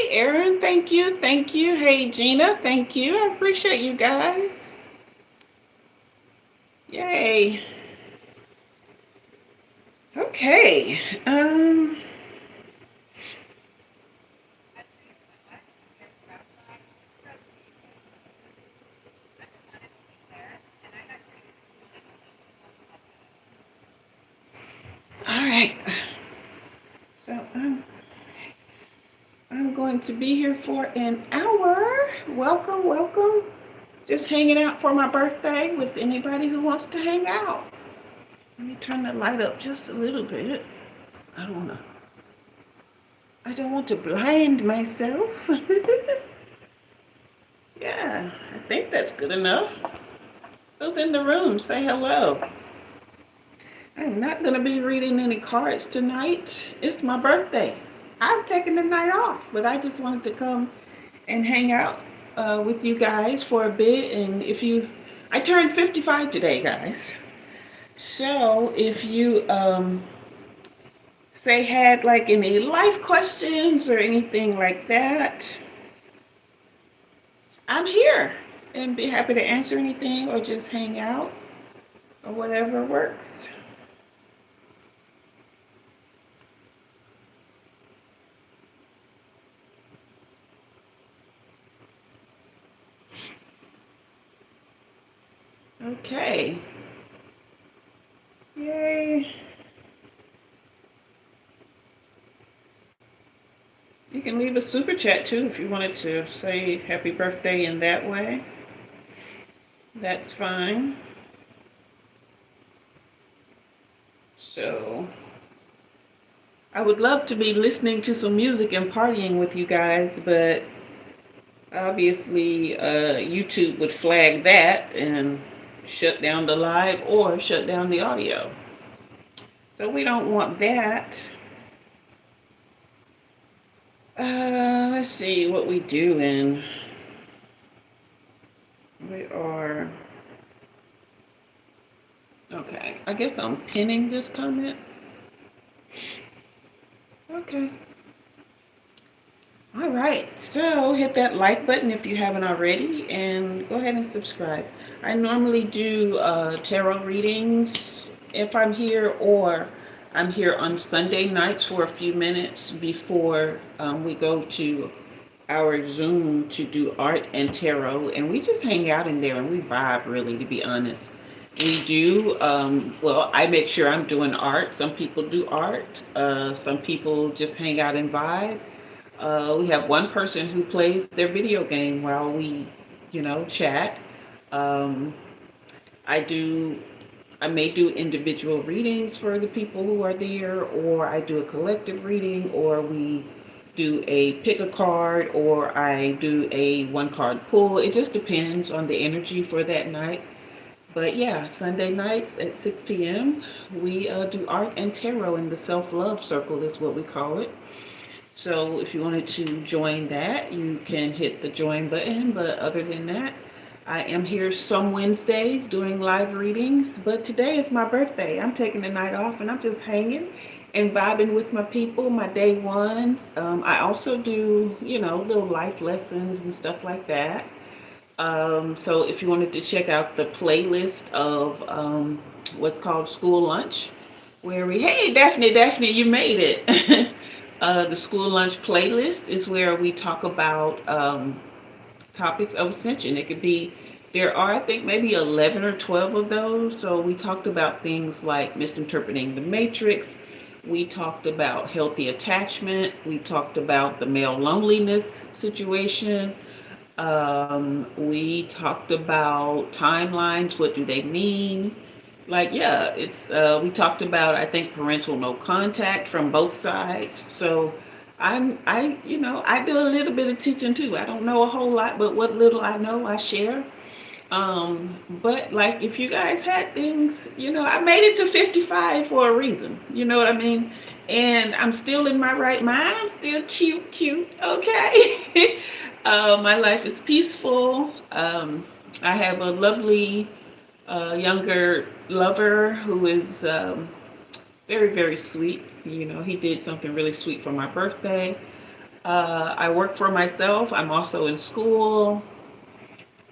Hey, Aaron, thank you. Thank you. Hey, Gina, thank you. I appreciate you guys. Yay. Okay. All right. So I'm going to be here for an hour. Welcome, welcome. Just hanging out for my birthday with anybody who wants to hang out. Let me turn the light up just a little bit. I don't know. I don't want to blind myself. Yeah, I think that's good enough. Who's in the room? Say hello. I'm not going to be reading any cards tonight. It's my birthday. I'm taking the night off, but I just wanted to come and hang out with you guys for a bit. And I turned 55 today, guys. So if you say had like any life questions or anything like that, I'm here and be happy to answer anything or just hang out or whatever works. Okay. Yay. You can leave a super chat too if you wanted to say happy birthday in that way. That's fine. So, I would love to be listening to some music and partying with you guys, but obviously YouTube would flag that and shut down the live or shut down the audio. So we don't want that. Let's see what we do in. We are. Okay, I guess I'm pinning this comment. Okay. All right, so hit that like button if you haven't already and go ahead and subscribe. I normally do tarot readings if I'm here, or I'm here on Sunday nights for a few minutes before we go to our Zoom to do art and tarot, and we just hang out in there and we vibe, really, to be honest. We do, well, I make sure I'm doing art. Some people do art. Some people just hang out and vibe. We have one person who plays their video game while we, chat. Um, I do, I may do individual readings for the people who are there, or I do a collective reading, or we do a pick a card, or I do a one card pull. It just depends on the energy for that night. But yeah, Sunday nights at 6 p.m., we do art and tarot in the self-love circle is what we call it. So if you wanted to join that, you can hit the join button. But other than that, I am here some Wednesdays doing live readings. But today is my birthday. I'm taking the night off and I'm just hanging and vibing with my people, my day ones. I also do, little life lessons and stuff like that. So if you wanted to check out the playlist of what's called School Lunch, where hey, Daphne, you made it. The School Lunch playlist is where we talk about topics of ascension. It could be, there are, I think, maybe 11 or 12 of those. So we talked about things like misinterpreting the matrix. We talked about healthy attachment. We talked about the male loneliness situation. We talked about timelines. What do they mean? Like, yeah, it's we talked about, I think, parental no contact from both sides. So I do a little bit of teaching too. I don't know a whole lot, but what little I know, I share. But like, if you guys had things, I made it to 55 for a reason. You know what I mean? And I'm still in my right mind. I'm still cute. Okay. My life is peaceful. I have a lovely younger lover who is very, very sweet. He did something really sweet for my birthday. I work for myself. I'm also in school.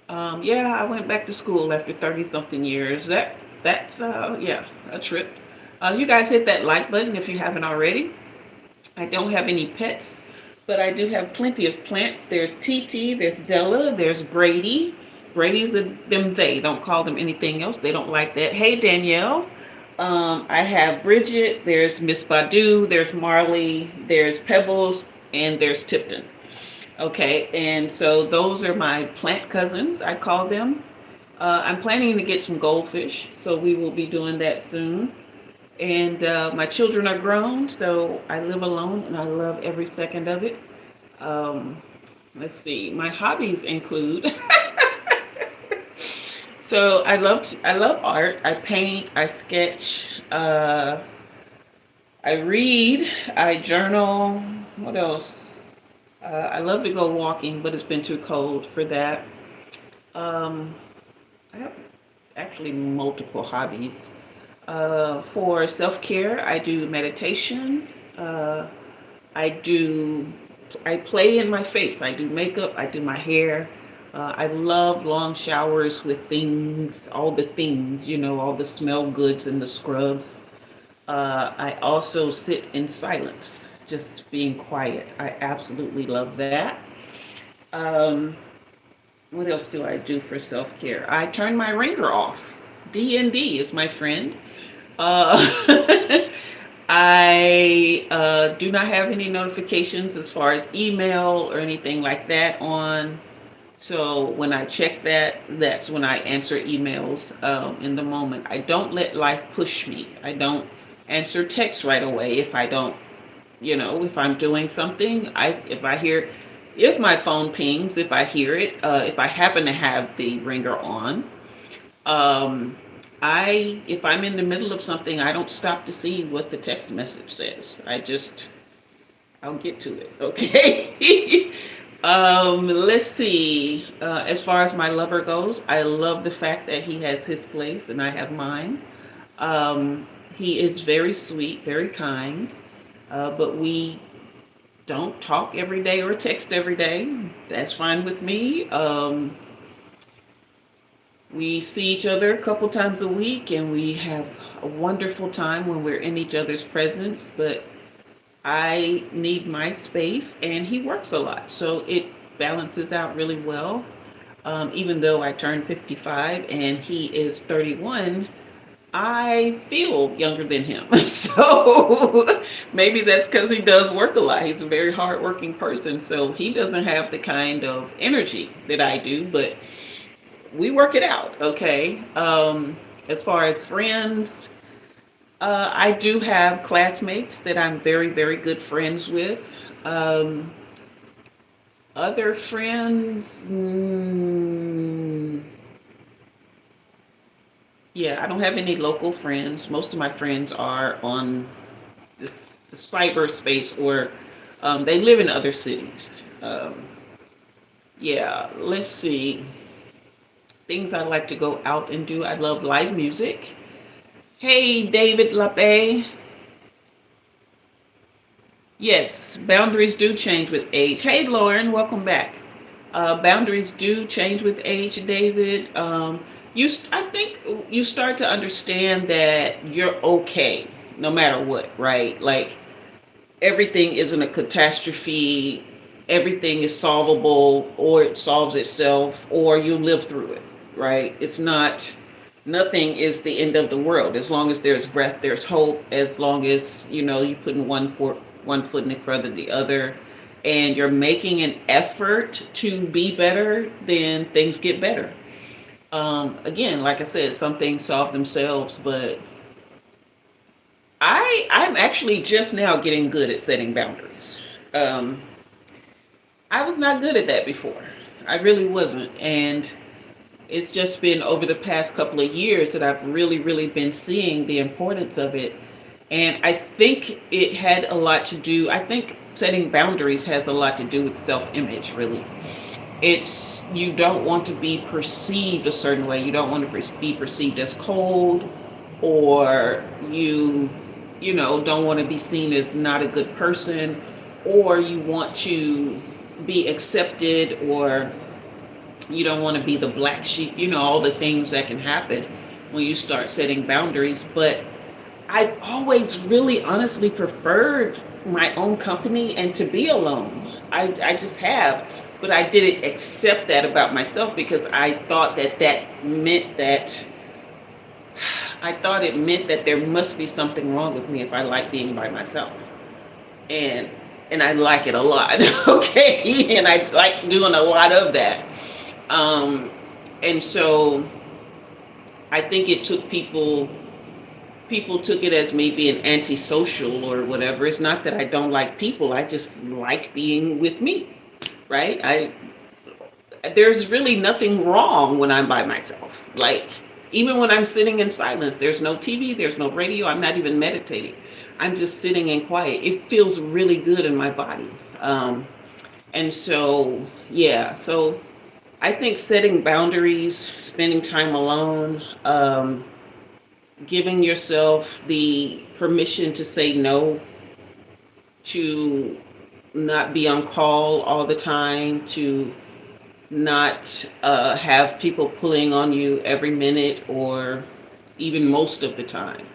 Yeah, I went back to school after 30 something years. That's yeah, a trip. You guys hit that like button if you haven't already. I don't have any pets, but I do have plenty of plants. There's TT, there's Della, there's Brady. Brady's a them they. Don't call them anything else. They don't like that. Hey Danielle. I have Bridget, there's Miss Badu, there's Marley, there's Pebbles, and there's Tipton. Okay, and so those are my plant cousins, I call them. I'm planning to get some goldfish, so we will be doing that soon. And my children are grown, so I live alone and I love every second of it. Um, let's see, my hobbies include. So I love art. I paint, I sketch, I read, I journal. What else? I love to go walking, but it's been too cold for that. Um, I have actually multiple hobbies. For self-care, I do meditation. I do, I play in my face. I do makeup. I do my hair. I love long showers with things, all the things, all the smell goods and the scrubs. I also sit in silence, just being quiet. I absolutely love that. Um, what else do I do for self-care? I turn my ringer off. D&D is my friend. Uh, I do not have any notifications as far as email or anything like that on. So when I check that, that's when I answer emails in the moment. I don't let life push me. I don't answer texts right away if I don't, if I'm doing something. If my phone pings, if I hear it, if I happen to have the ringer on, um, if I'm in the middle of something, I don't stop to see what the text message says. I'll get to it, okay? Let's see. As far as my lover goes, I love the fact that he has his place and I have mine. He is very sweet, very kind, but we don't talk every day or text every day. That's fine with me. We see each other a couple times a week and we have a wonderful time when we're in each other's presence, but I need my space and he works a lot. So it balances out really well. Even though I turned 55 and he is 31, I feel younger than him. So maybe that's because he does work a lot. He's a very hardworking person. So he doesn't have the kind of energy that I do, but we work it out, okay? As far as friends, I do have classmates that I'm very, very good friends with. Other friends, yeah, I don't have any local friends. Most of my friends are on this cyberspace or they live in other cities. Yeah, let's see. Things I like to go out and do. I love live music. Hey, David Lape. Yes, boundaries do change with age. Hey, Lauren, welcome back. Boundaries do change with age, David. I think you start to understand that you're okay no matter what, right? Like everything isn't a catastrophe. Everything is solvable, or it solves itself, or you live through it, right? It's not. Nothing is the end of the world. As long as there's breath, there's hope. As long as you put in one foot in front of the other, and you're making an effort to be better, then things get better. Again, like I said, some things solve themselves, but I'm actually just now getting good at setting boundaries. I was not good at that before. I really wasn't, and it's just been over the past couple of years that I've really, really been seeing the importance of it. And I think it had a lot to do, I think setting boundaries has a lot to do with self-image, really. You don't want to be perceived a certain way. You don't want to be perceived as cold, or you don't want to be seen as not a good person, or you want to be accepted, or you don't want to be the black sheep, all the things that can happen when you start setting boundaries. But I've always really honestly preferred my own company and to be alone. I just have. But I didn't accept that about myself because I thought it meant that there must be something wrong with me if I like being by myself. And and I like it a lot. Okay. And I like doing a lot of that. Um and so I think it took people took it as me being antisocial or whatever. It's not that I don't like people. I just like being with me, right? I There's really nothing wrong when I'm by myself. Like, even when I'm sitting in silence, there's no TV, there's no radio, I'm not even meditating. I'm just sitting in quiet. It feels really good in my body. And so, yeah, so I think setting boundaries, spending time alone, giving yourself the permission to say no, to not be on call all the time, to not have people pulling on you every minute or even most of the time.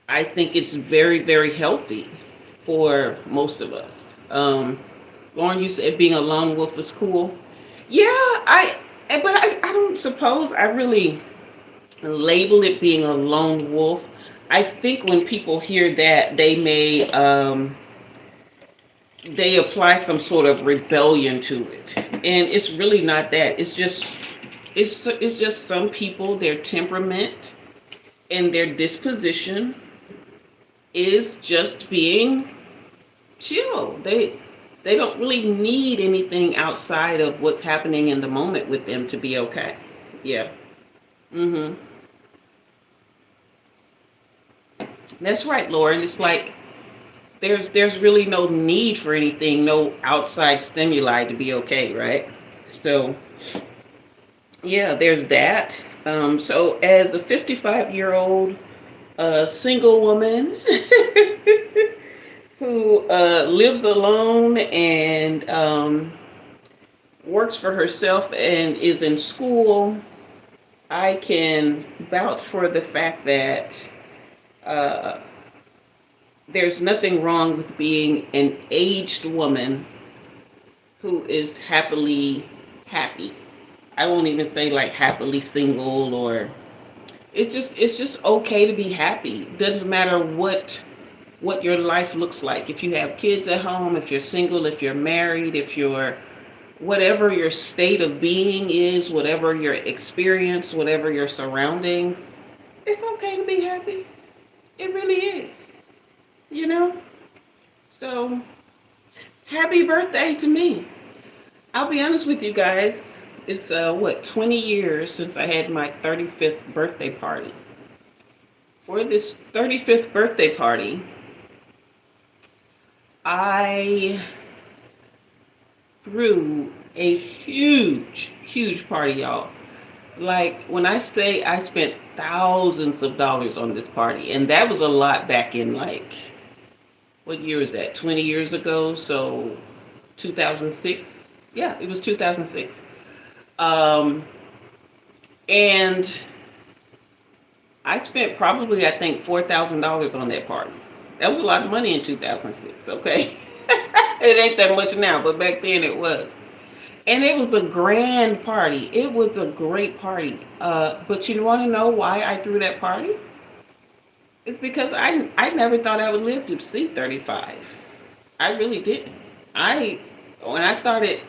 I think it's very, very healthy for most of us. Lauren, you said being a lone wolf is cool. Yeah, but I don't suppose I really label it being a lone wolf. I think when people hear that, they apply some sort of rebellion to it, and it's really not that. It's just some people, their temperament and their disposition is just being chill. They don't really need anything outside of what's happening in the moment with them to be okay. Yeah. Mhm. That's right, Lauren. It's like there's really no need for anything, no outside stimuli to be okay, right? So yeah, there's that. So as a 55-year-old single woman who lives alone and works for herself and is in school, I can vouch for the fact that uh, there's nothing wrong with being an aged woman who is happily happy. I won't even say like happily single, or it's just okay to be happy. Doesn't matter what your life looks like. If you have kids at home, if you're single, if you're married, if you're whatever your state of being is, whatever your experience, whatever your surroundings, it's okay to be happy. It really is, you know? So, happy birthday to me. I'll be honest with you guys. It's 20 years since I had my 35th birthday party. For this 35th birthday party, I threw a huge, huge party, y'all. Like, when I say I spent thousands of dollars on this party, and that was a lot back in, like, what year was that? 20 years ago, so 2006. Yeah, it was 2006. Um, and I spent probably, I think, $4,000 on that party. That was a lot of money in 2006, okay? It ain't that much now, but back then it was. And it was a grand party. It was a great party. But you want to know why I threw that party? It's because I never thought I would live to see 35. I really didn't. When I started,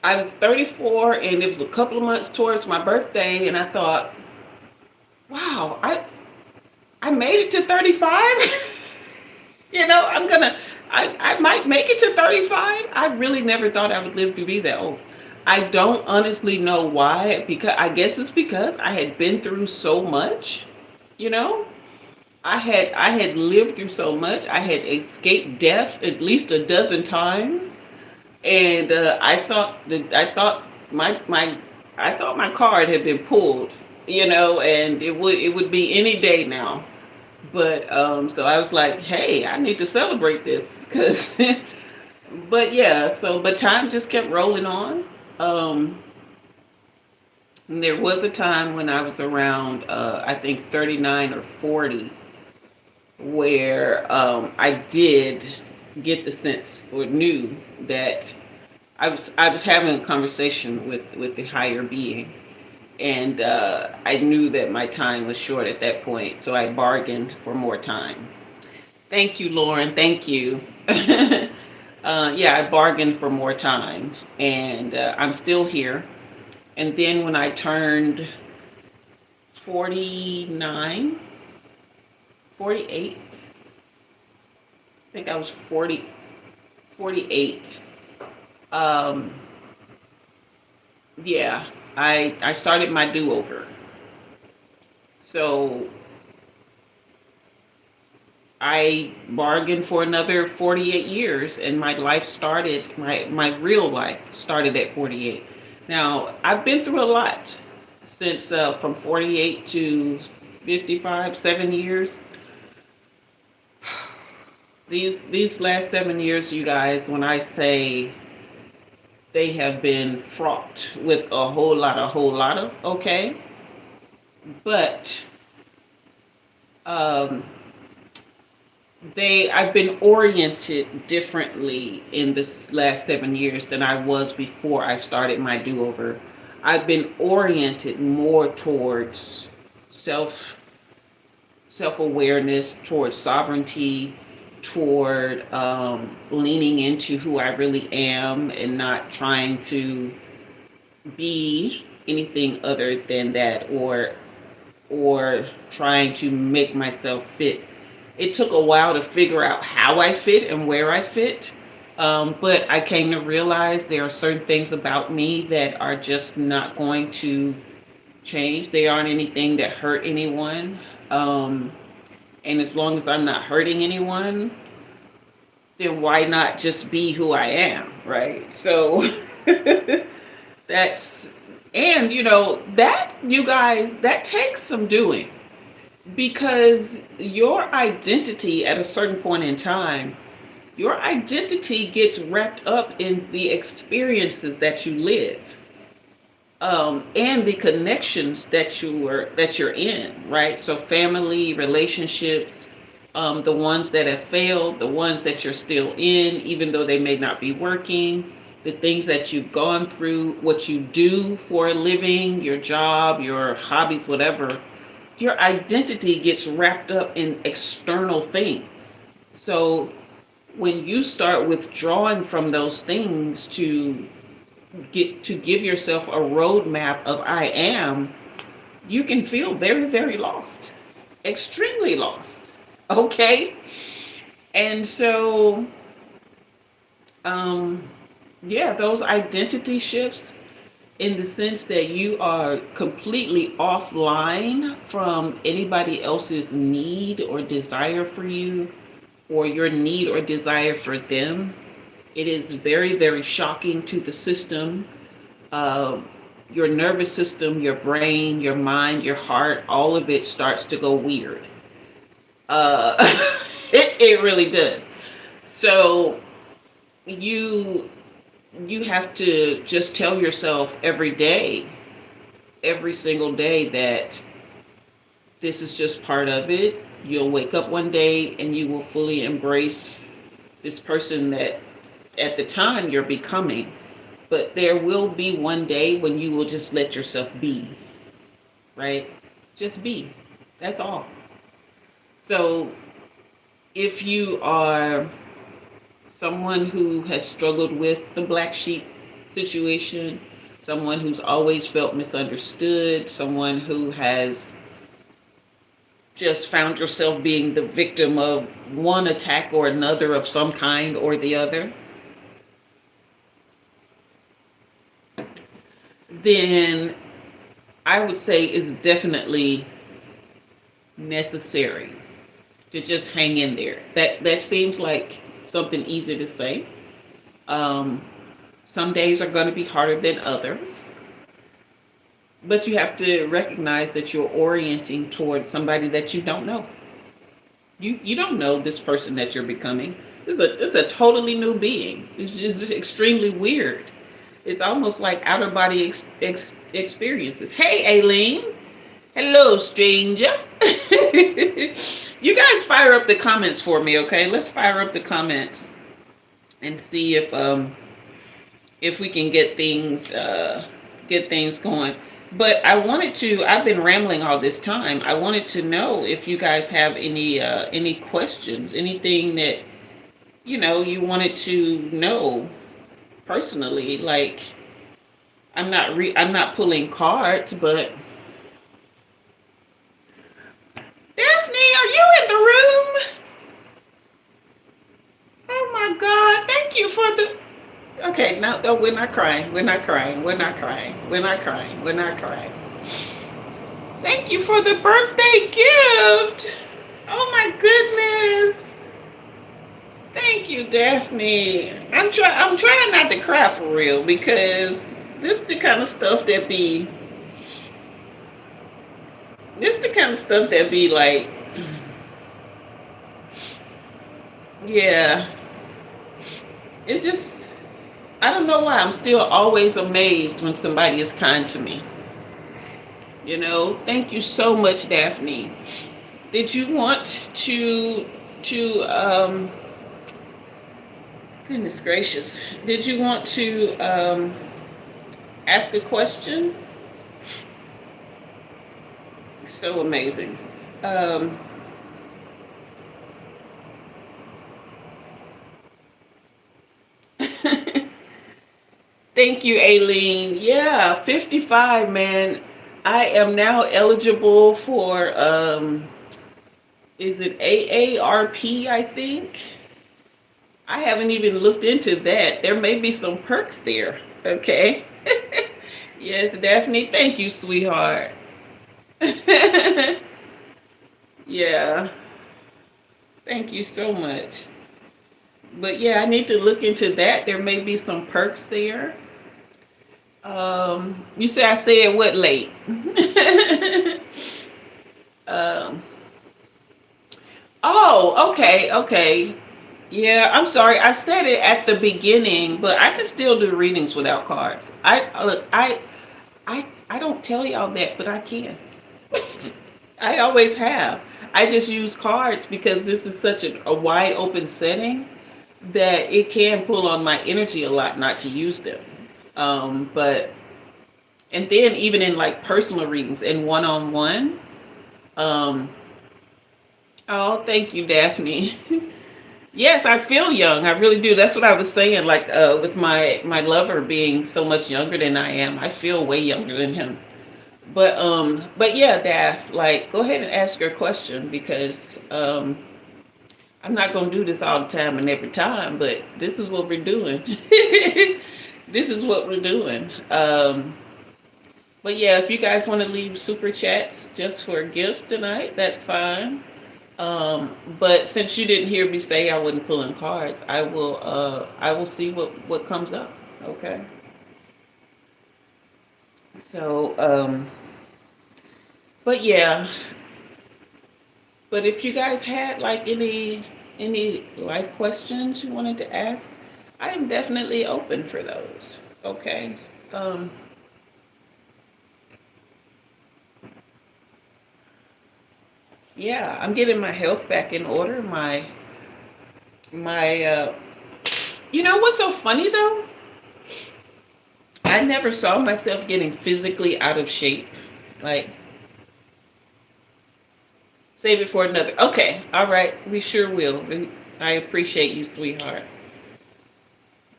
I was 34, and it was a couple of months towards my birthday, and I thought, wow, I made it to 35. I might make it to 35. I really never thought I would live to be that old. I don't honestly know why, because I guess it's because I had been through so much, you know? I had lived through so much. I had escaped death at least a dozen times, and I thought my card had been pulled, and it would be any day now. But so I was like, hey, I need to celebrate this because but yeah, so but time just kept rolling on. Um and there was a time when I was around I think 39 or 40 where I did get the sense or knew that I was having a conversation with the higher being, and I knew that my time was short at that point, so I bargained for more time. Thank you, Lauren. Thank you. Yeah, I bargained for more time, and I'm still here. And then when I turned 49, 48, I think I was 40, 48. Um, yeah, I started my do-over. So I bargained for another 48 years, and my life started, my real life started at 48. Now, I've been through a lot since from 48 to 55, 7 years. These last 7 years, you guys, when I say they have been fraught with a whole lot of, okay? But um, I've been oriented differently in this last 7 years than I was before I started my do-over. I've been oriented more towards self self-awareness, towards sovereignty, toward leaning into who I really am and not trying to be anything other than that, or trying to make myself fit. It took a while to figure out how I fit and where I fit. But I came to realize there are certain things about me that are just not going to change. They aren't anything that hurt anyone. Um, and as long as I'm not hurting anyone, then why not just be who I am, right? So that's, and that, you guys, that takes some doing, because your identity at a certain point in time, your identity gets wrapped up in the experiences that you live, and the connections that you're in, right? So family, relationships, the ones that have failed, the ones that you're still in, even though they may not be working, the things that you've gone through, what you do for a living, your job, your hobbies, whatever. Your identity gets wrapped up in external things. So when you start withdrawing from those things to give yourself a roadmap of I am, you can feel very, very lost, extremely lost. Okay? And so, um, yeah, those identity shifts, in the sense that you are completely offline from anybody else's need or desire for you, or your need or desire for them. It is very, very shocking to the system. Uh, your nervous system, your brain, your mind, your heart, all of it starts to go weird. Uh, it really does. So you you have to just tell yourself every day, every single day, that this is just part of it. You'll wake up one day and you will fully embrace this person that at the time you're becoming. But there will be one day when you will just let yourself be, right? Just be. That's all. So if you are someone who has struggled with the black sheep situation, someone who's always felt misunderstood, someone who has just found yourself being the victim of one attack or another of some kind or the other, then I would say it's definitely necessary to just hang in there. That seems like something easy to say. Um, some days are going to be harder than others, but you have to recognize that you're orienting toward somebody that you don't know. You don't know this person that you're becoming. This is a totally new being. It's just extremely weird. It's almost like outer body experiences. Hey, Aileen. Hello, stranger. You guys fire up the comments for me, okay? Let's fire up the comments and see if we can get things going. But I've been rambling all this time. I wanted to know if you guys have any questions, anything that you wanted to know personally. Like, I'm not pulling cards, but Daphne, are you in the room? Oh my God! Thank you for the. Okay, no, we're not crying. We're not crying. We're not crying. We're not crying. We're not crying. Thank you for the birthday gift. Oh my goodness. Thank you, Daphne. I'm trying not to cry for real, because the kind of stuff that be this the kind of stuff that be like, yeah. It just, I don't know why I'm still always amazed when somebody is kind to me. Thank you so much, Daphne. Did you want to goodness gracious. Did you want to ask a question? So amazing. Thank you, Aileen. Yeah, 55, man. I am now eligible for is it AARP, I think? I haven't even looked into that. There may be some perks there. Okay. Yes, Daphne. Thank you, sweetheart. Yeah. Thank you so much. But yeah, I need to look into that. There may be some perks there. You say I said what late? um, oh, okay. Yeah, I'm sorry. I said it at the beginning, but I can still do readings without cards. I don't tell y'all that, but I can. I always have. I just use cards because this is such a wide open setting that it can pull on my energy a lot not to use them. But and then even in like personal readings and one-on-one. Um, oh, thank you, Daphne. Yes, I feel young. I really do. That's what I was saying. Like with my lover being so much younger than I am, I feel way younger than him. But yeah, Daph, like, go ahead and ask your question, because I'm not gonna do this all the time and every time, but this is what we're doing. This is what we're doing. But yeah, if you guys want to leave super chats just for gifts tonight, that's fine. But since you didn't hear me say I wasn't pulling cards, I will see what comes up. Okay. So, but yeah. But if you guys had like any life questions you wanted to ask, I am definitely open for those. Okay. Yeah, I'm getting my health back in order. My you know what's so funny though? I never saw myself getting physically out of shape. Like, save it for another. Okay, all right, we sure will. I appreciate you, sweetheart.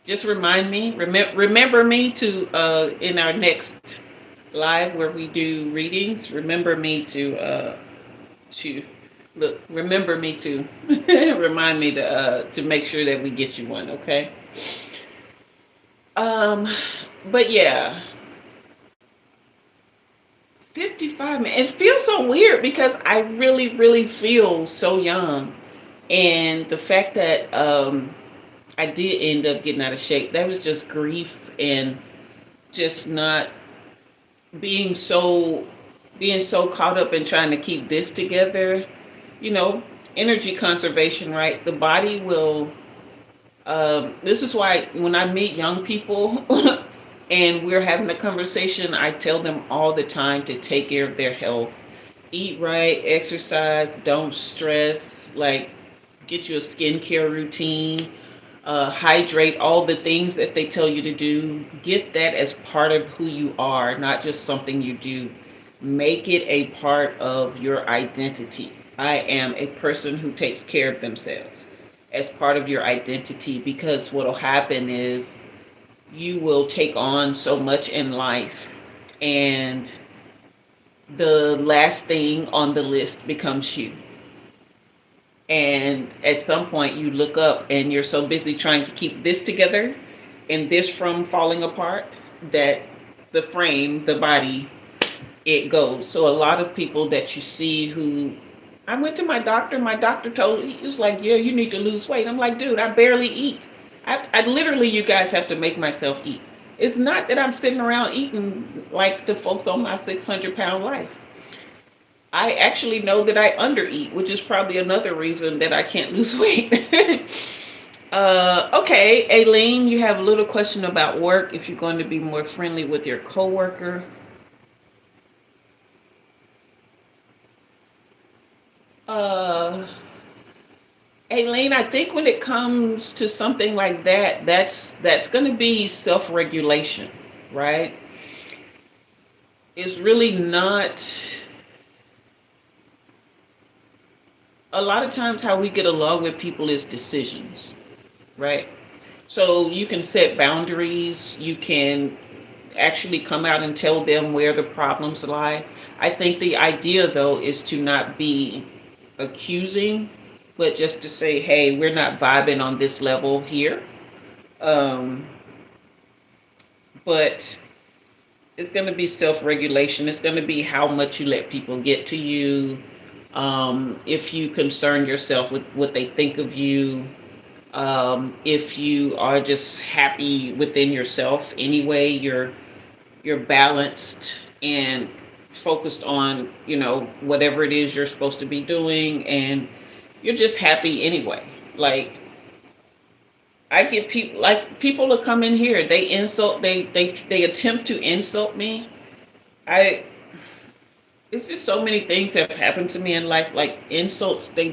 Just remind me, remember me to in our next live where we do readings. Remember me to look. Remember me to remind me to make sure that we get you one. Okay. But yeah, 55, man. It feels so weird because I really, really feel so young. And the fact that I did end up getting out of shape, that was just grief and just not being so caught up in trying to keep this together, you know, energy conservation, right? The body will. This is why when I meet young people and we're having a conversation, I tell them all the time to take care of their health. Eat right, exercise, don't stress, like get you a skincare routine, hydrate, all the things that they tell you to do. Get that as part of who you are, not just something you do. Make it a part of your identity. I am a person who takes care of themselves as part of your identity, because what will happen is you will take on so much in life, and the last thing on the list becomes you. And at some point you look up and you're so busy trying to keep this together and this from falling apart that the frame, the body, it goes. So a lot of people that you see who, I went to my doctor told me, he was like, yeah, you need to lose weight. I'm like, dude, I barely eat. I literally, you guys have to make myself eat. It's not that I'm sitting around eating like the folks on my 600-pound life. I actually know that I undereat, which is probably another reason that I can't lose weight. Okay, Aileen, you have a little question about work, if you're going to be more friendly with your coworker. Aileen, I think when it comes to something like that, that's going to be self-regulation, right? It's really not. A lot of times how we get along with people is decisions, right? So you can set boundaries, you can actually come out and tell them where the problems lie. I think the idea though is to not be accusing, but just to say, hey, we're not vibing on this level here. But it's going to be self-regulation. It's going to be how much you let people get to you. If you concern yourself with what they think of you, if you are just happy within yourself anyway, you're balanced and focused on, whatever it is you're supposed to be doing, and you're just happy anyway. Like, I get people will come in here, they insult, they attempt to insult me. It's just so many things have happened to me in life, like insults, they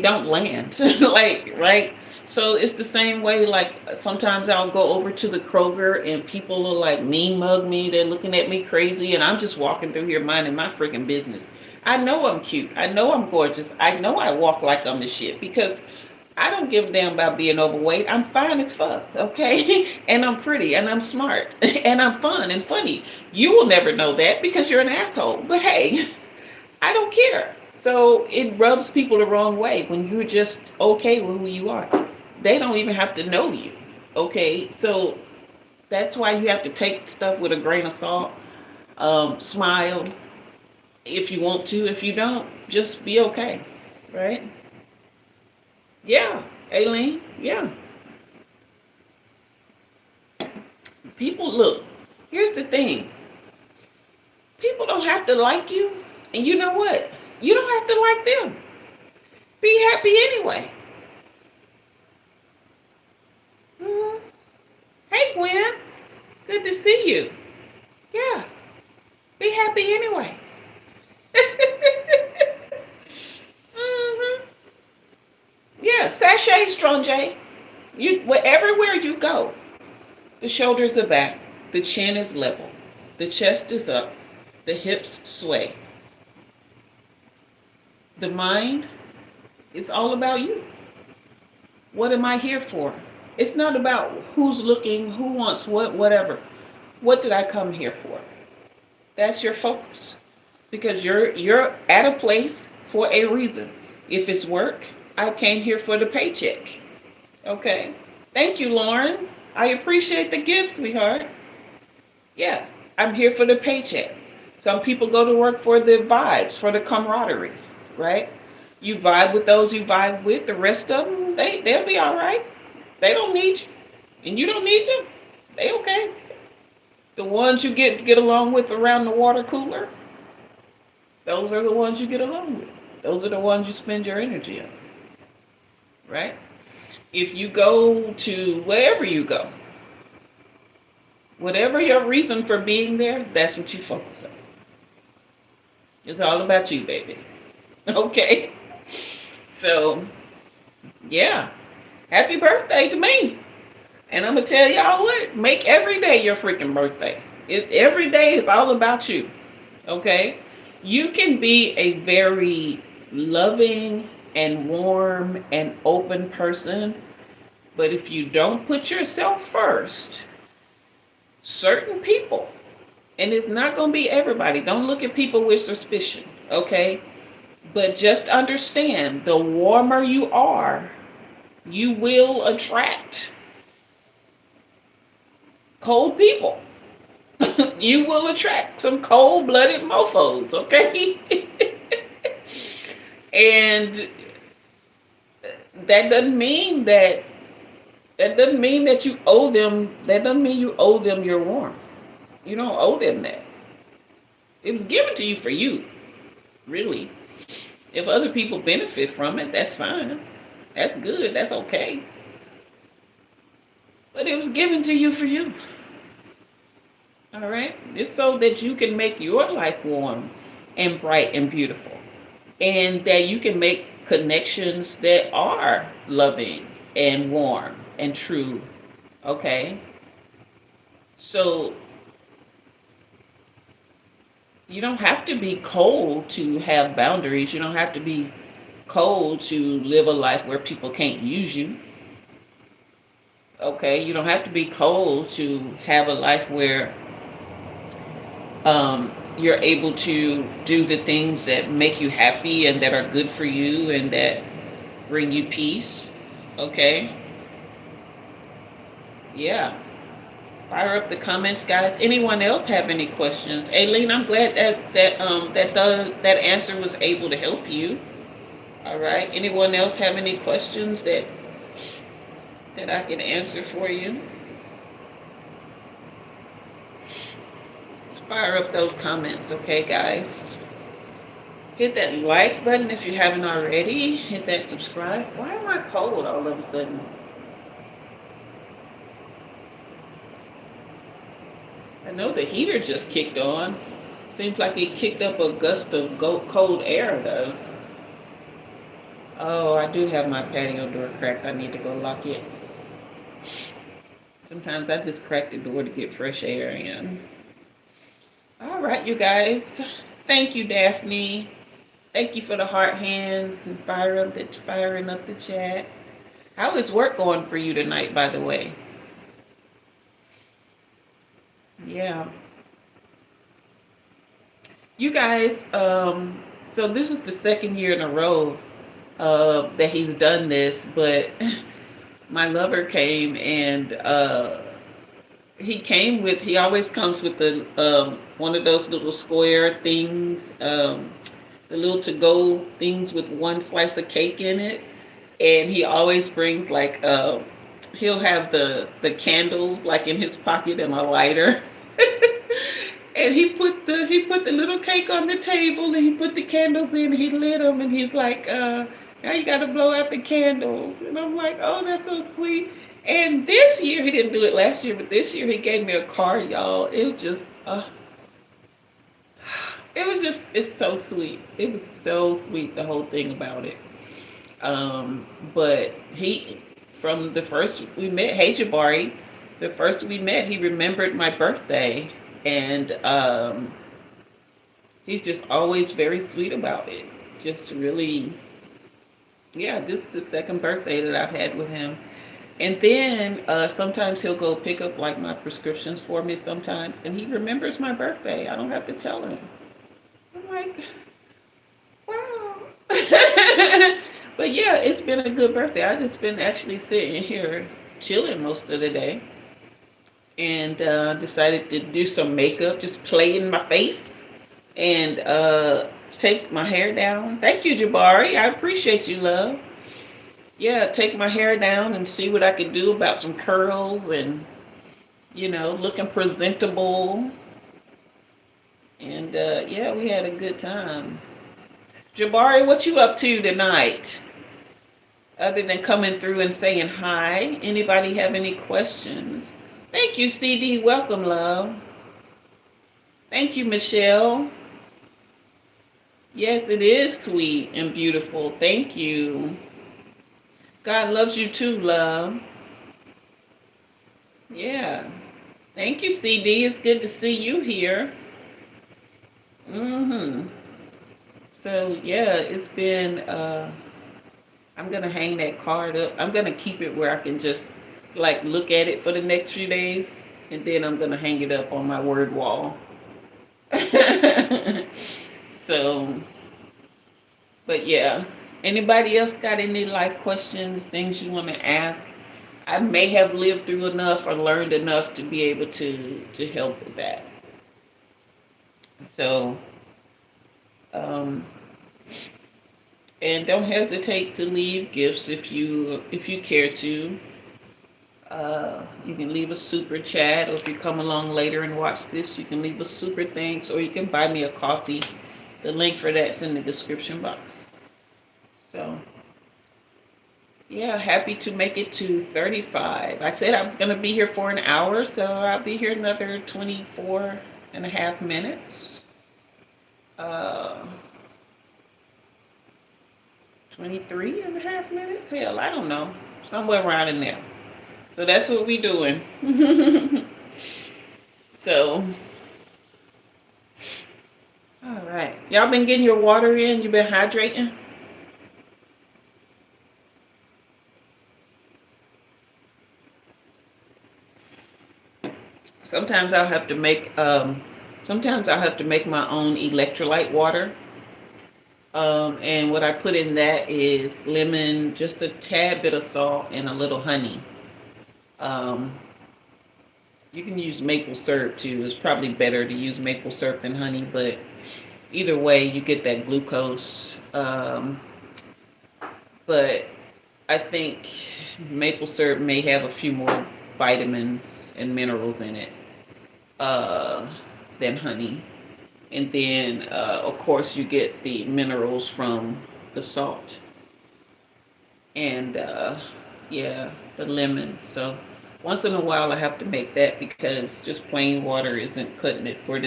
don't land. Like, right? So it's the same way, like sometimes I'll go over to the Kroger and people will like mean mug me. They're looking at me crazy and I'm just walking through here minding my freaking business. I know I'm cute. I know I'm gorgeous. I know I walk like I'm the shit because I don't give a damn about being overweight. I'm fine as fuck, okay? And I'm pretty and I'm smart and I'm fun and funny. You will never know that because you're an asshole. But hey, I don't care. So it rubs people the wrong way when you're just okay with who you are. They don't even have to know you, okay? So that's why you have to take stuff with a grain of salt. Smile if you want to. If you don't, just be okay, right? Yeah, Aileen, yeah. People, look, here's the thing. People don't have to like you, and you know what? You don't have to like them. Be happy anyway. Hey, Gwen, good to see you. Yeah, be happy anyway. Yeah, sashay, Strong J. Everywhere you go, the shoulders are back, the chin is level, the chest is up, the hips sway. The mind is all about you. What am I here for? It's not about who's looking, who wants what, whatever. What did I come here for? That's your focus. Because you're at a place for a reason. If it's work, I came here for the paycheck. Okay. Thank you, Lauren. I appreciate the gift, sweetheart. Yeah, I'm here for the paycheck. Some people go to work for the vibes, for the camaraderie, right? You vibe with those you vibe with. The rest of them, they'll be all right. They don't need you, and you don't need them. They okay. The ones you get along with around the water cooler, those are the ones you get along with. Those are the ones you spend your energy on, right? If you go to wherever you go, whatever your reason for being there, that's what you focus on. It's all about you, baby. Okay? So, yeah. Happy birthday to me. And I'm going to tell y'all what, make every day your freaking birthday. Every day is all about you. Okay? You can be a very loving and warm and open person, but if you don't put yourself first, certain people, and it's not going to be everybody, don't look at people with suspicion, okay? But just understand, the warmer you are, you will attract cold people. You will attract some cold-blooded mofos, okay? And that doesn't mean that you owe them, that doesn't mean you owe them your warmth. You don't owe them that. It was given to you for you, really. If other people benefit from it, that's fine. That's good, that's okay. But it was given to you for you. All right? It's so that you can make your life warm and bright and beautiful. And that you can make connections that are loving and warm and true. Okay? So, you don't have to be cold to have boundaries. You don't have to be cold to live a life where people can't use you. Okay? You don't have to be cold to have a life where you're able to do the things that make you happy and that are good for you and that bring you peace. Okay? Yeah. Fire up the comments, guys. Anyone else have any questions? Aileen, I'm glad that answer was able to help you. All right. Anyone else have any questions that I can answer for you? Let's fire up those comments, okay, guys? Hit that like button if you haven't already. Hit that subscribe. Why am I cold all of a sudden? I know the heater just kicked on. Seems like it kicked up a gust of cold air, though. Oh, I do have my patio door cracked. I need to go lock it. Sometimes I just crack the door to get fresh air in. All right, you guys. Thank you, Daphne. Thank you for the heart hands and firing up the chat. How is work going for you tonight, by the way? Yeah. You guys, so this is the second year in a row that he's done this, but my lover came and he always comes with the one of those little square things, the little to-go things with one slice of cake in it, and he always brings like he'll have the candles like in his pocket and a lighter. And he put the little cake on the table and he put the candles in, he lit them, and he's like, now you gotta blow out the candles. And I'm like, oh, that's so sweet. And this year, he didn't do it last year, but this year he gave me a card, y'all. It was just, it's so sweet. It was so sweet, the whole thing about it. But from the first we met, hey Jabari, the first we met, he remembered my birthday, and he's just always very sweet about it. Just really, yeah, this is the second birthday that I've had with him. And then sometimes he'll go pick up like my prescriptions for me sometimes, and he remembers my birthday. I don't have to tell him. I'm like, wow. But yeah, it's been a good birthday. I just been actually sitting here chilling most of the day, and decided to do some makeup, just play in my face, and take my hair down. Thank you, Jabari. I appreciate you, love. Yeah, take my hair down and see what I can do about some curls and, looking presentable. And yeah, we had a good time. Jabari, what you up to tonight? Other than coming through and saying hi. Anybody have any questions? Thank you, CD. Welcome, love. Thank you, Michelle. Yes, it is sweet and beautiful. Thank you. God loves you too, love. Yeah. Thank you, CD. It's good to see you here. So, yeah, it's been, I'm going to hang that card up. I'm going to keep it where I can just, like, look at it for the next few days. And then I'm going to hang it up on my word wall. So, but yeah. Anybody else got any life questions, things you want to ask? I may have lived through enough or learned enough to be able to help with that. So, and don't hesitate to leave gifts if you care to. You can leave a super chat, or if you come along later and watch this, you can leave a super thanks, or you can buy me a coffee. The link for that's in the description box. So, yeah, happy to make it to 35. I said I was going to be here for an hour, so I'll be here another 24 and a half minutes. 23 and a half minutes? Hell, I don't know. Somewhere around in there. So that's what we doing. So, all right. Y'all been getting your water in? You been hydrating? Sometimes I'll have to make my own electrolyte water. And what I put in that is lemon, just a tad bit of salt, and a little honey. You can use maple syrup too. It's probably better to use maple syrup than honey, but either way, you get that glucose. But I think maple syrup may have a few more vitamins and minerals in it than honey. And then, of course, you get the minerals from the salt. And, yeah, the lemon. So once in a while I have to make that because just plain water isn't cutting it for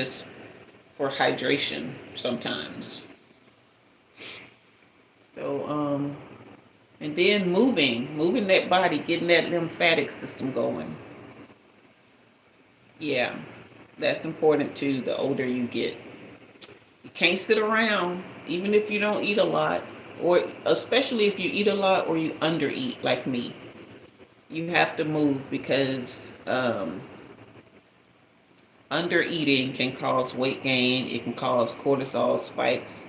hydration sometimes. So, and then moving that body, getting that lymphatic system going. Yeah, that's important too, the older you get. You can't sit around, even if you don't eat a lot, or especially if you eat a lot or you undereat like me. You have to move because undereating can cause weight gain. It can cause cortisol spikes.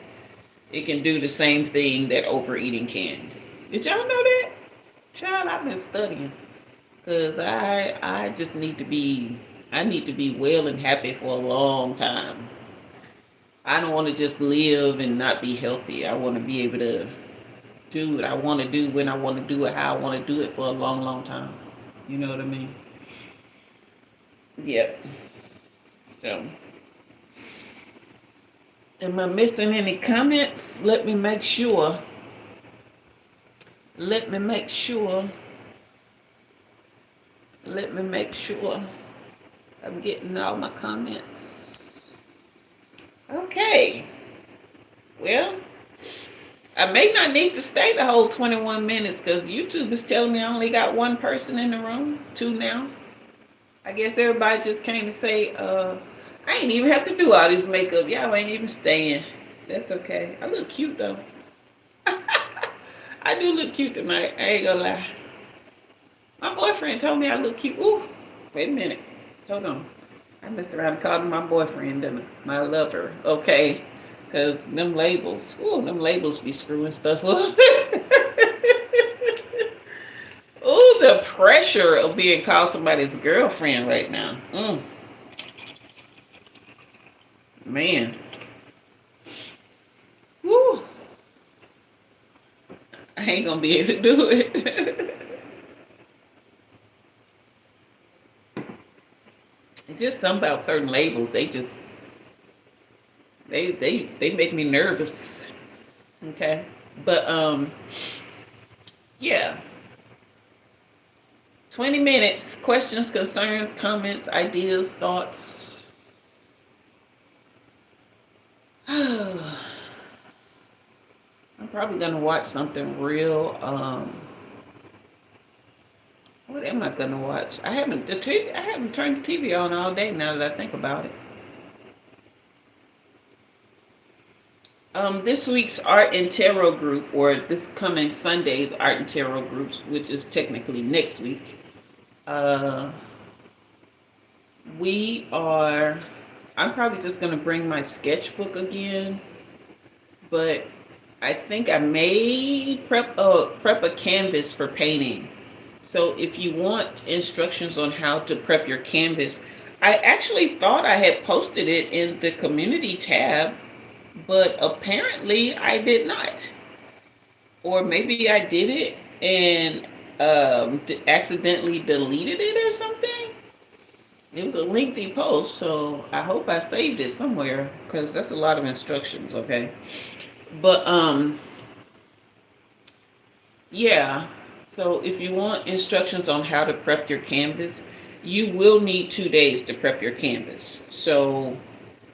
It can do the same thing that overeating can. Did y'all know that? Child, I've been studying because I just need to be well and happy for a long time. I don't want to just live and not be healthy. I want to be able to do what I want to do when I want to do it, how I want to do it for a long, long time. You know what I mean? Yep. So, am I missing any comments? Let me make sure. Let me make sure I'm getting all my comments. Okay. Well, I may not need to stay the whole 21 minutes because YouTube is telling me I only got one person in the room, 2 now. I guess everybody just came to say, I ain't even have to do all this makeup. Y'all ain't even staying. That's okay. I look cute though. I do look cute tonight. I ain't gonna lie. My boyfriend told me I look cute. Ooh, wait a minute. Hold on. I messed around and called him my boyfriend, didn't I? My lover. Okay. Because them labels be screwing stuff up. Ooh, the pressure of being called somebody's girlfriend right now. Man. Woo. I ain't gonna be able to do it. It's just something about certain labels. They make me nervous. Okay. But yeah. 20 minutes. Questions, concerns, comments, ideas, thoughts. I'm probably gonna watch something real. What am I gonna watch? I haven't turned the TV on all day now that I think about it. This week's art and tarot group, or this coming Sunday's art and tarot groups, which is technically next week. Uh, we are. I'm probably just gonna bring my sketchbook again, but I think I may prep a canvas for painting. So if you want instructions on how to prep your canvas, I actually thought I had posted it in the community tab, but apparently I did not. Or maybe I did it and accidentally deleted it or something. It was a lengthy post, so I hope I saved it somewhere because that's a lot of instructions, okay? But yeah. So if you want instructions on how to prep your canvas, you will need 2 days to prep your canvas. So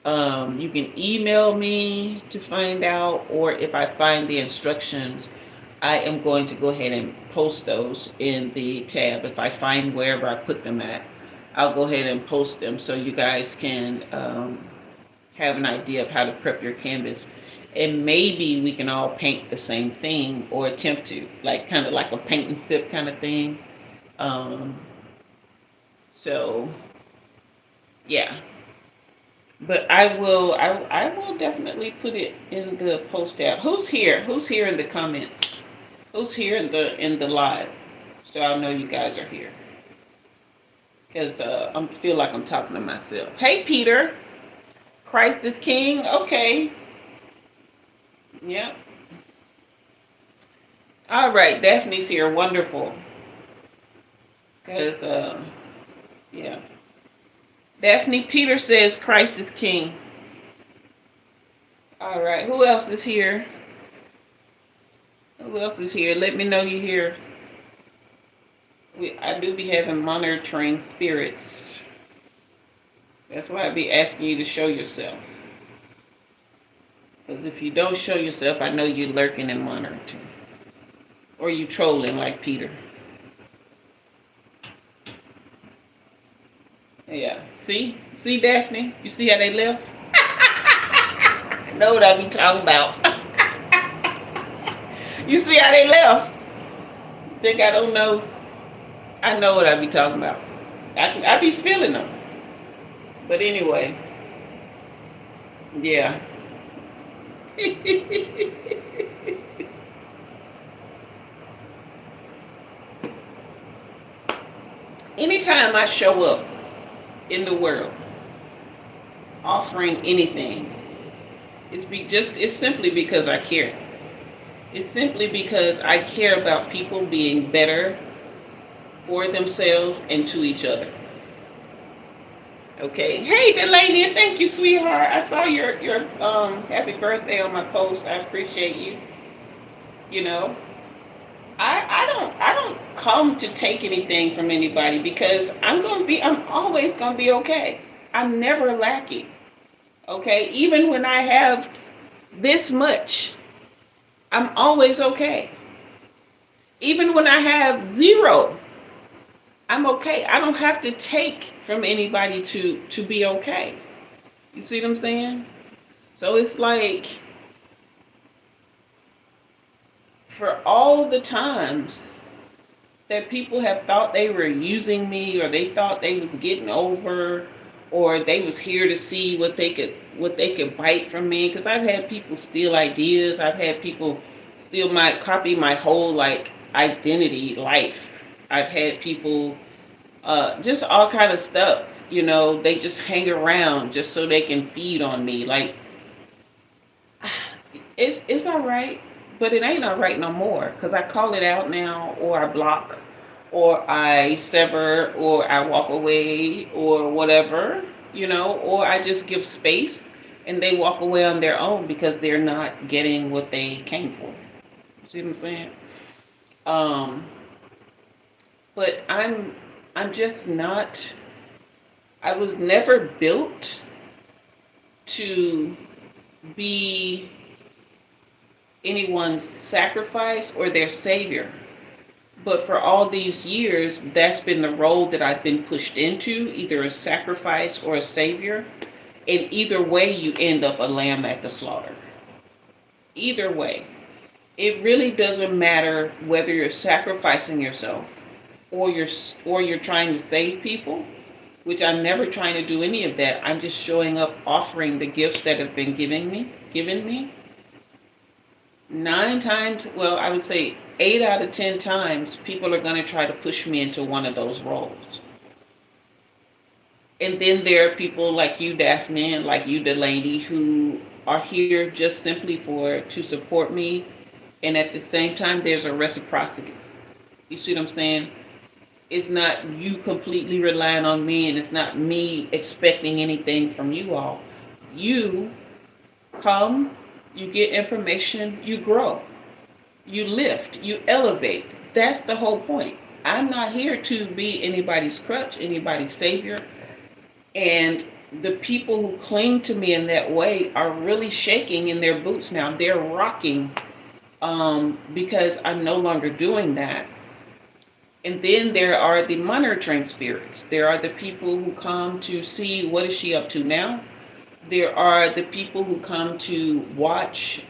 you can email me to find out, or if I find the instructions, I am going to go ahead and post those in the tab. If I find wherever I put them at, I'll go ahead and post them so you guys can have an idea of how to prep your canvas. And maybe we can all paint the same thing or attempt to, like kind of like a paint and sip kind of thing. Um, so yeah, but I will definitely put it in the post tab. Who's here? Who's here in the comments? Who's here in the live? So I know you guys are here because I feel like I'm talking to myself. Hey, Peter, Christ is King. Okay. Yep. All right, Daphne's here. Wonderful. Because, yeah. Daphne, Peter says Christ is King. All right, who else is here? Who else is here? Let me know you're here. I do be having monitoring spirits. That's why I be asking you to show yourself. Because if you don't show yourself, I know you're lurking and monitoring. Or you trolling like Peter. Yeah. See? See, Daphne? You see how they left? I know what I be talking about. You see how they left? Think I don't know? I know what I be talking about. I be feeling them. But anyway. Yeah. Anytime I show up in the world offering anything, it's simply because I care. It's simply because I care about people being better for themselves and to each other. Okay. Hey, Delaney, thank you, sweetheart. I saw your happy birthday on my post. I appreciate you. You know, I don't come to take anything from anybody because I'm always gonna be okay. I'm never lacking. Okay, even when I have this much, I'm always okay. Even when I have zero, I'm okay. I don't have to take from anybody to be okay. You see what I'm saying? So it's like, for all the times that people have thought they were using me, or they thought they was getting over, or they was here to see what they could bite from me, because I've had people steal ideas. I've had people copy my whole like identity, life. I've had people just all kind of stuff. You know, they just hang around just so they can feed on me. Like, it's all right, but it ain't all right no more, because I call it out now, or I block, or I sever, or I walk away, or whatever, or I just give space and they walk away on their own because they're not getting what they came for. See what I'm saying? Um, but I'm just not. I was never built to be anyone's sacrifice or their savior. But for all these years, that's been the role that I've been pushed into, either a sacrifice or a savior. And either way, you end up a lamb at the slaughter. Either way. It really doesn't matter whether you're sacrificing yourself or you're trying to save people, which I'm never trying to do any of that. I'm just showing up offering the gifts that have been given me. 9 times, well, I would say 8 out of 10 times, people are going to try to push me into one of those roles. And then there are people like you, Daphne, and like you, Delaney, who are here just simply to support me. And at the same time, there's a reciprocity. You see what I'm saying? It's not you completely relying on me, and it's not me expecting anything from you all. You come, you get information, you grow, you lift, you elevate. That's the whole point. I'm not here to be anybody's crutch, anybody's savior. And the people who cling to me in that way are really shaking in their boots now. They're rocking because I'm no longer doing that. And then there are the monitoring spirits. There are the people who come to see what is she up to now. There are the people who come to watch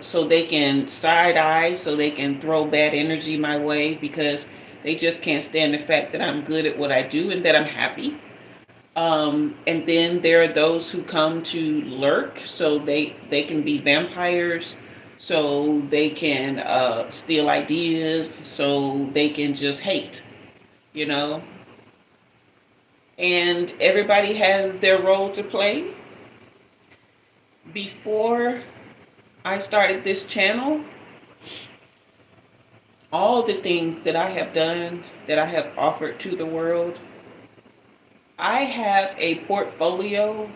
so they can side eye, so they can throw bad energy my way because they just can't stand the fact that I'm good at what I do and that I'm happy. And then there are those who come to lurk so they can be vampires, so they can steal ideas, so they can just hate, you know. And everybody has their role to play. Before I started this channel, all the things that I have done, that I have offered to the world, I have a portfolio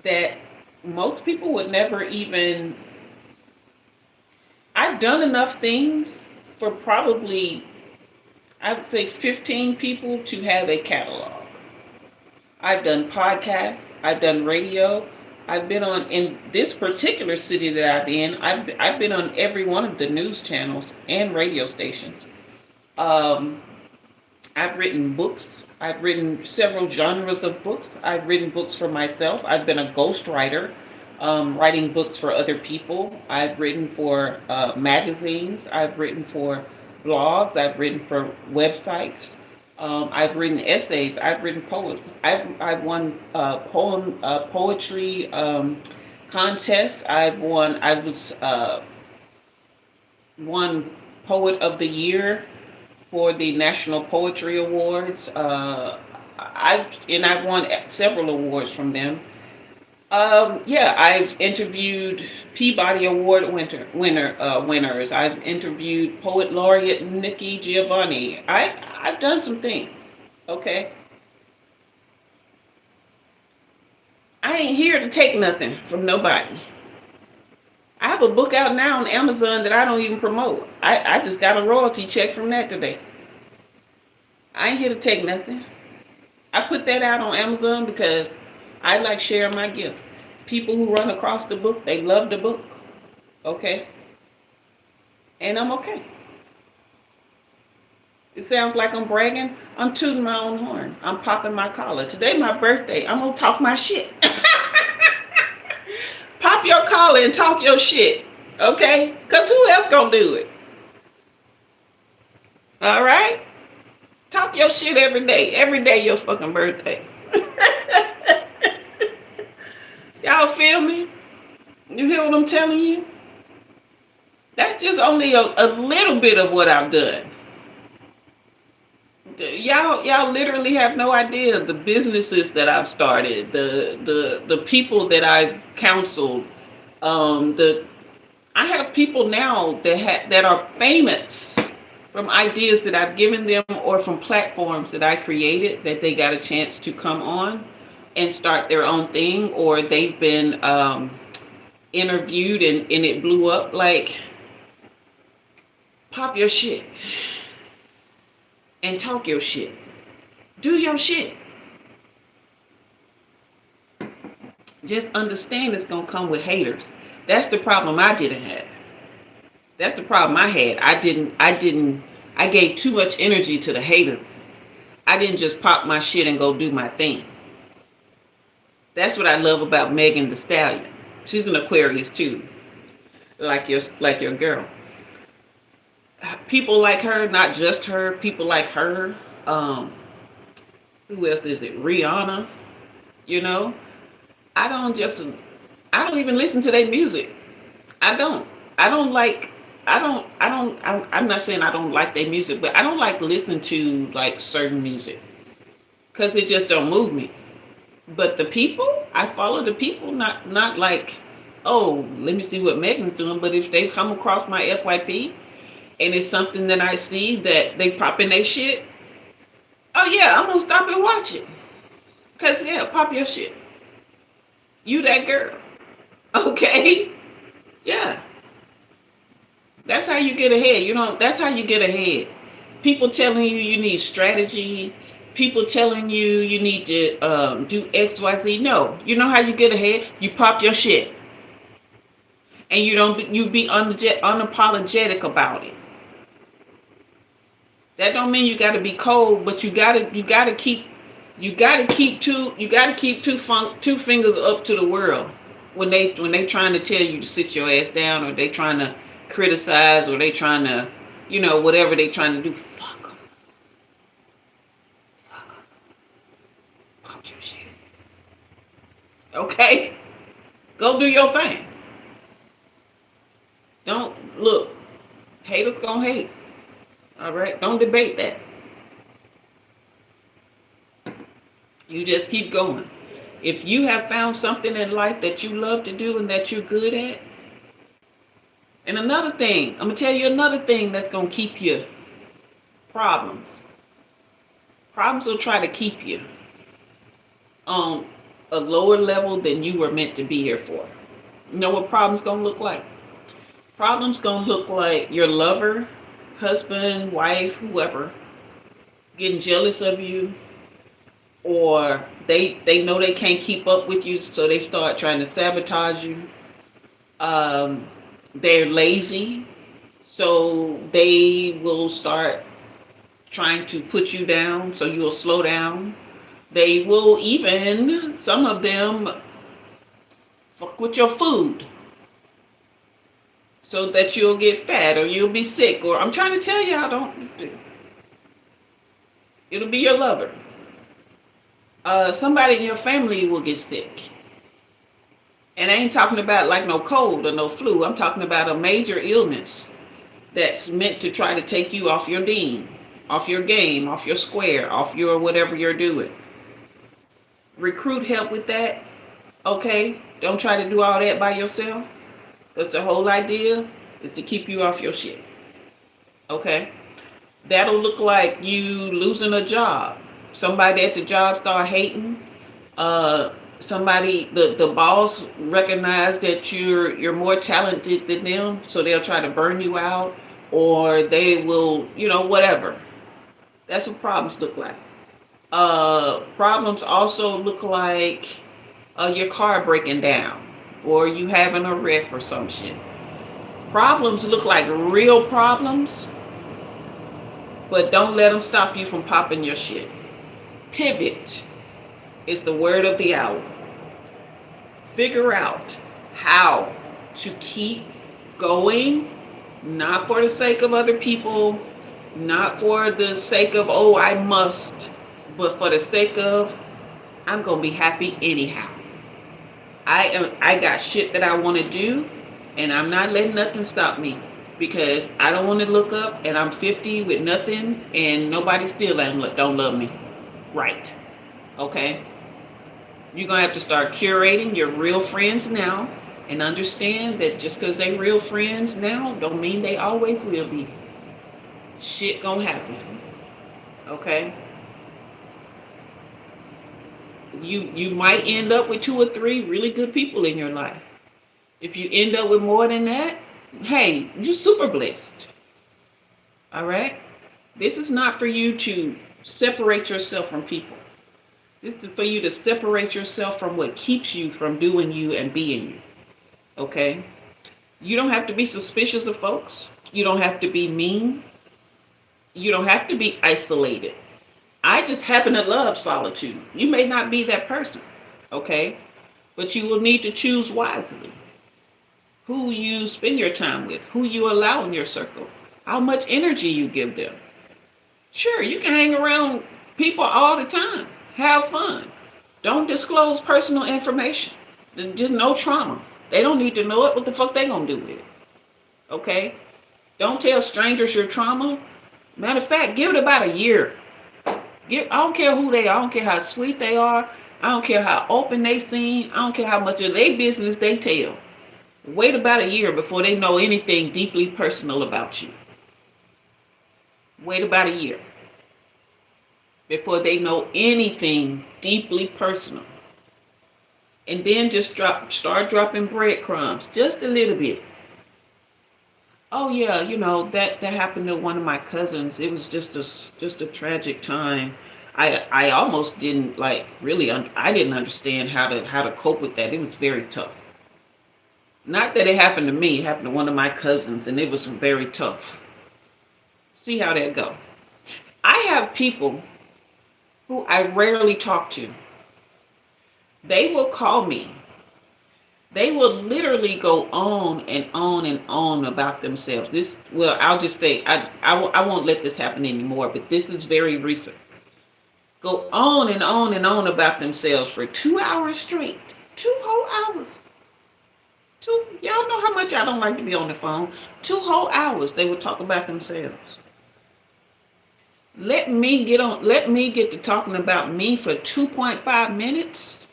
that most people would never even... I've done enough things for probably, I would say 15 people to have a catalog. I've done podcasts, I've done radio, I've been on, in this particular city that I've been on every one of the news channels and radio stations. I've written books. I've written several genres of books. I've written books for myself. I've been a ghostwriter, writing books for other people. I've written for magazines. I've written for blogs. I've written for websites. I've written essays. I've written poems. I've won poetry contests. I was won Poet of the Year for the National Poetry Awards. I've won several awards from them. I've interviewed Peabody Award winners. I've interviewed Poet Laureate Nikki Giovanni. I've done some things, okay? I ain't here to take nothing from nobody. I have a book out now on Amazon that I don't even promote. I just got a royalty check from that today. I ain't here to take nothing. I put that out on Amazon because I like sharing my gift. People who run across the book, they love the book. Okay? And I'm okay. It sounds like I'm bragging. I'm tooting my own horn. I'm popping my collar. Today my birthday. I'm going to talk my shit. Pop your collar and talk your shit. Okay? Because who else going to do it? All right? Talk your shit every day. Every day your fucking birthday. Y'all feel me? You hear what I'm telling you? That's just only a little bit of what I've done. Y'all literally have no idea the businesses that I've started, the people that I've counseled. I have people now that are famous from ideas that I've given them or from platforms that I created that they got a chance to come on. and start their own thing, or they've been interviewed and it blew up. Like, pop your shit and talk your shit. Do your shit. Just understand it's gonna come with haters. That's the problem I didn't have. That's the problem I had. I gave too much energy to the haters. I didn't just pop my shit and go do my thing. That's what I love about Megan Thee Stallion. She's an Aquarius too, like your girl. People like her, not just her. People like her. Who else is it? Rihanna. You know, I don't even listen to their music. I don't. I'm not saying I don't like their music, but I don't like listen to like certain music because it just don't move me. But the people, I follow the people, not like, oh, let me see what Megan's doing. But if they come across my FYP and it's something that I see that they pop in their shit, oh yeah, I'm gonna stop and watch it. Cause yeah, pop your shit. You that girl. Okay? Yeah. That's how you get ahead. That's how you get ahead. People telling you need strategy. People telling you need to do XYZ. No. You know how you get ahead? You pop your shit. And you be unapologetic about it. That don't mean you gotta be cold, but you gotta keep two fingers up to the world when they trying to tell you to sit your ass down, or they trying to criticize, or they trying to, whatever they trying to do. Fuck them. Pop your shit. Okay? Go do your thing. Don't look. Haters gonna hate. All right? Don't debate that. You just keep going. If you have found something in life that you love to do and that you're good at, and another thing, I'm going to tell you another thing that's going to keep you. Problems. Problems will try to keep you on a lower level than you were meant to be here for. You know what problems going to look like? Problems going to look like your lover, husband, wife, whoever, getting jealous of you, or they know they can't keep up with you, so they start trying to sabotage you. They're lazy, so they will start trying to put you down, so you'll slow down. They will even, some of them, fuck with your food so that you'll get fat, or you'll be sick, or I'm trying to tell y'all, don't. It'll be your lover. Somebody in your family will get sick. And I ain't talking about like no cold or no flu. I'm talking about a major illness that's meant to try to take you off your beam, off your game, off your square, off your whatever you're doing. Recruit help with that. Okay? Don't try to do all that by yourself. Because the whole idea is to keep you off your shit. Okay? That'll look like you losing a job. Somebody at the job start hating. Somebody, the boss recognize that you're more talented than them, so they'll try to burn you out, or they will, whatever. That's what problems look like. Problems also look like your car breaking down, or you having a wreck or some shit. Problems look like real problems, but don't let them stop you from popping your shit. Pivot is the word of the hour. Figure out how to keep going, not for the sake of other people, not for the sake of, oh, I must, but for the sake of, I'm going to be happy anyhow. I got shit that I want to do, and I'm not letting nothing stop me, because I don't want to look up and I'm 50 with nothing and nobody still don't love me. Right. Okay? You're going to have to start curating your real friends now, and understand that just because they real friends now don't mean they always will be. Shit gonna happen. Okay? You might end up with 2 or 3 really good people in your life. If you end up with more than that, hey, you're super blessed. All right? This is not for you to separate yourself from people. This is for you to separate yourself from what keeps you from doing you and being you. Okay? You don't have to be suspicious of folks. You don't have to be mean. You don't have to be isolated. I just happen to love solitude. You may not be that person. Okay? But you will need to choose wisely who you spend your time with, who you allow in your circle, how much energy you give them. Sure, you can hang around people all the time. Have fun. Don't disclose personal information. There's no trauma. They don't need to know it. What the fuck they gonna do with it? Okay? Don't tell strangers your trauma. Matter of fact, give it about a year. I don't care who they are. I don't care how sweet they are. I don't care how open they seem. I don't care how much of their business they tell. Wait about a year before they know anything deeply personal about you. Wait about a year before they know anything deeply personal. And then just start dropping breadcrumbs, just a little bit. Oh yeah, that happened to one of my cousins. It was just a tragic time. I almost didn't I didn't understand how to cope with that. It was very tough. Not that it happened to me, it happened to one of my cousins, and it was very tough. See how that go. I have people who I rarely talk to. They will call me. They will literally go on and on and on about themselves. I'll just say, I won't let this happen anymore, but this is very recent. Go on and on and on about themselves for 2 hours straight. 2 whole hours. Y'all know how much I don't like to be on the phone. 2 whole hours they would talk about themselves. Let me get to talking about me for 2.5 minutes.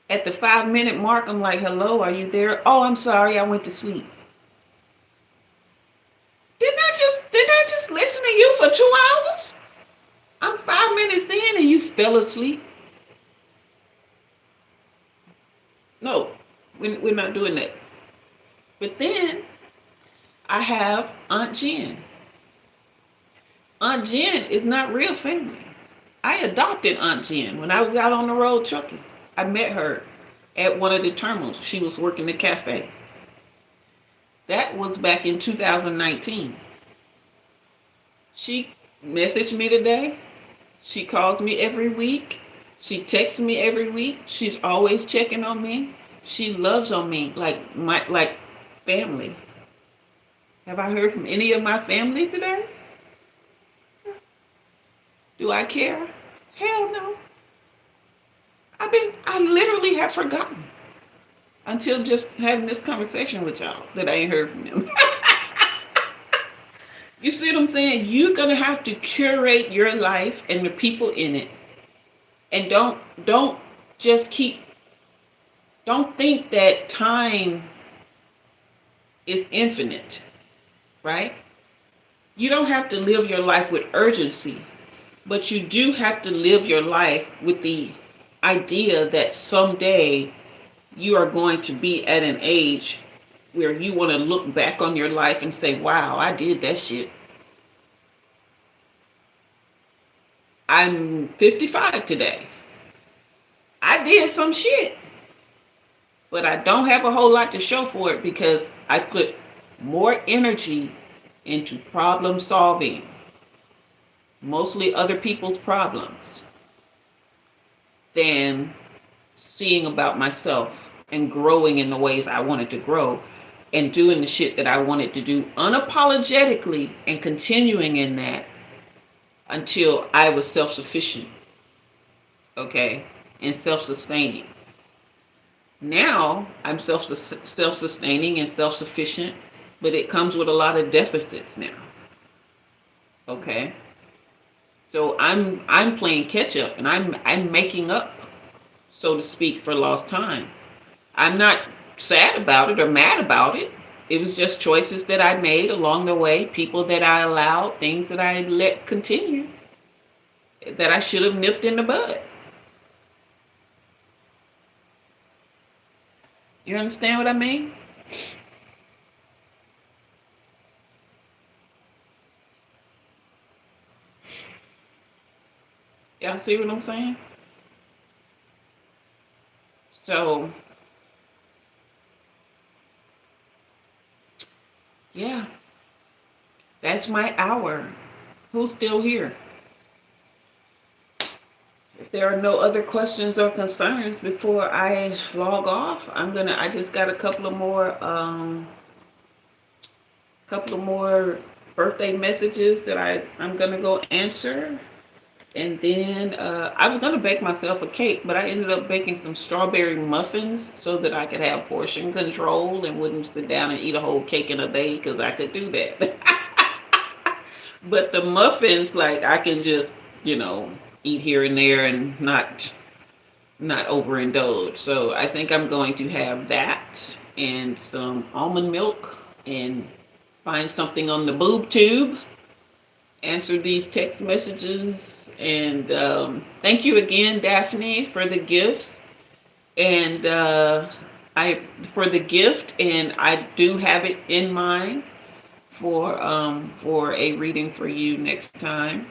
At the 5-minute mark, I'm like, hello, are you there? Oh, I'm sorry, I went to sleep. Didn't I just listen to you for 2 hours? I'm 5 minutes in and you fell asleep. No, we're not doing that. But then I have Aunt Jen. Aunt Jen is not real family. I adopted Aunt Jen when I was out on the road trucking. I met her at one of the terminals. She was working the cafe. That was back in 2019. She messaged me today. She calls me every week. She texts me every week. She's always checking on me. She loves on me like family. Have I heard from any of my family today? Do I care? Hell no. I literally have forgotten until just having this conversation with y'all that I ain't heard from them. You see what I'm saying? You're going to have to curate your life and the people in it. And don't think that time is infinite, right? You don't have to live your life with urgency, but you do have to live your life with the idea that someday you are going to be at an age where you want to look back on your life and say, wow, I did that shit. I'm 55 today. I did some shit, but I don't have a whole lot to show for it because I put more energy into problem solving, mostly other people's problems, than seeing about myself and growing in the ways I wanted to grow and doing the shit that I wanted to do unapologetically and continuing in that until I was self-sufficient, okay, and self-sustaining. Now I'm self-sustaining and self-sufficient, but it comes with a lot of deficits now, okay? So I'm playing catch up and I'm making up, so to speak, for lost time. I'm not sad about it or mad about it. It was just choices that I made along the way, people that I allowed, things that I let continue, that I should have nipped in the bud. You understand what I mean? Y'all see what I'm saying? So, yeah, that's my hour. Who's still here? If there are no other questions or concerns before I log off, I just got a couple of more birthday messages that I'm gonna go answer. And then I was gonna bake myself a cake, but I ended up baking some strawberry muffins so that I could have portion control and wouldn't sit down and eat a whole cake in a day because I could do that. But the muffins, like I can just, eat here and there and not overindulge. So I think I'm going to have that and some almond milk and find something on the boob tube, answer these text messages, and thank you again, Daphne, for the gifts and I for the gift, and I do have it in mind for a reading for you next time.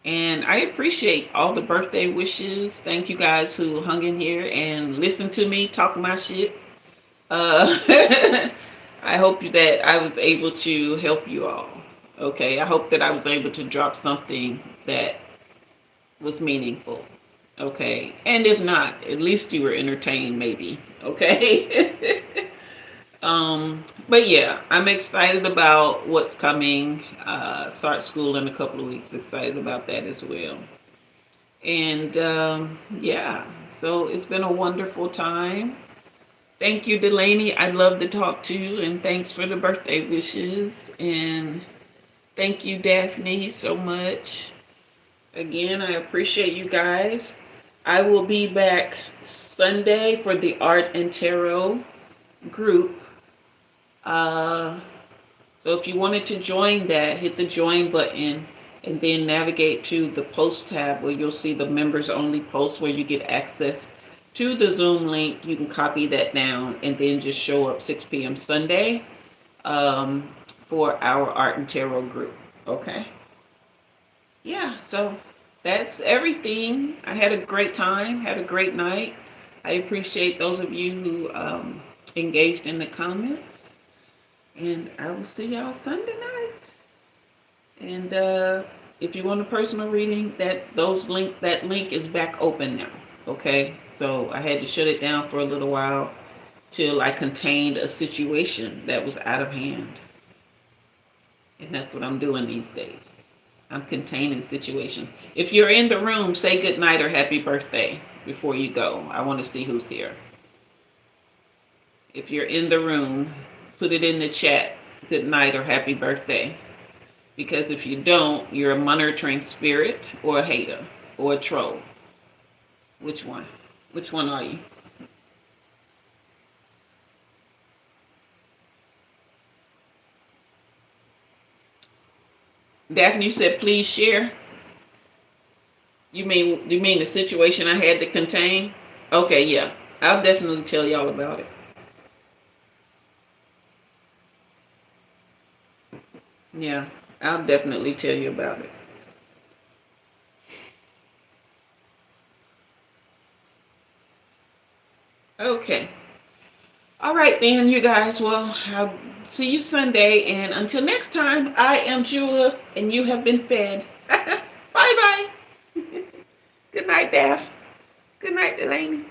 And I appreciate all the birthday wishes. Thank you guys who hung in here and listened to me talk my shit. Uh, I hope that I was able to help you all. Okay, I hope that I was able to drop something that was meaningful. Okay, and if not, at least you were entertained, maybe. Okay. But yeah, I'm excited about what's coming. Start school in a couple of weeks. Excited about that as well. And yeah, so it's been a wonderful time. Thank you, Delaney. I'd love to talk to you, and thanks for the birthday wishes. And thank you, Daphne, so much. Again, I appreciate you guys. I will be back Sunday for the Art and Tarot group. So if you wanted to join that, hit the join button and then navigate to the post tab where you'll see the members only post where you get access to the Zoom link. You can copy that down and then just show up 6 p.m. Sunday for our Art and Tarot group. Okay. Yeah, so that's everything. I had a great time, had a great night. I appreciate those of you who engaged in the comments. And I will see y'all Sunday night. And if you want a personal reading, that link is back open now. Okay, so I had to shut it down for a little while till I contained a situation that was out of hand. And that's what I'm doing these days. I'm containing situations. If you're in the room, say good night or happy birthday before you go. I want to see who's here. If you're in the room, put it in the chat, good night or happy birthday. Because if you don't, you're a monitoring spirit or a hater or a troll. Which one? Which one are you? Daphne, you said please share. You mean the situation I had to contain? Okay, yeah. I'll definitely tell y'all about it. Yeah, I'll definitely tell you about it. Okay. All right then, you guys. Well, I'll see you Sunday. And until next time, I am Jua, and you have been fed. Bye bye. Good night, Daph. Good night, Delaney.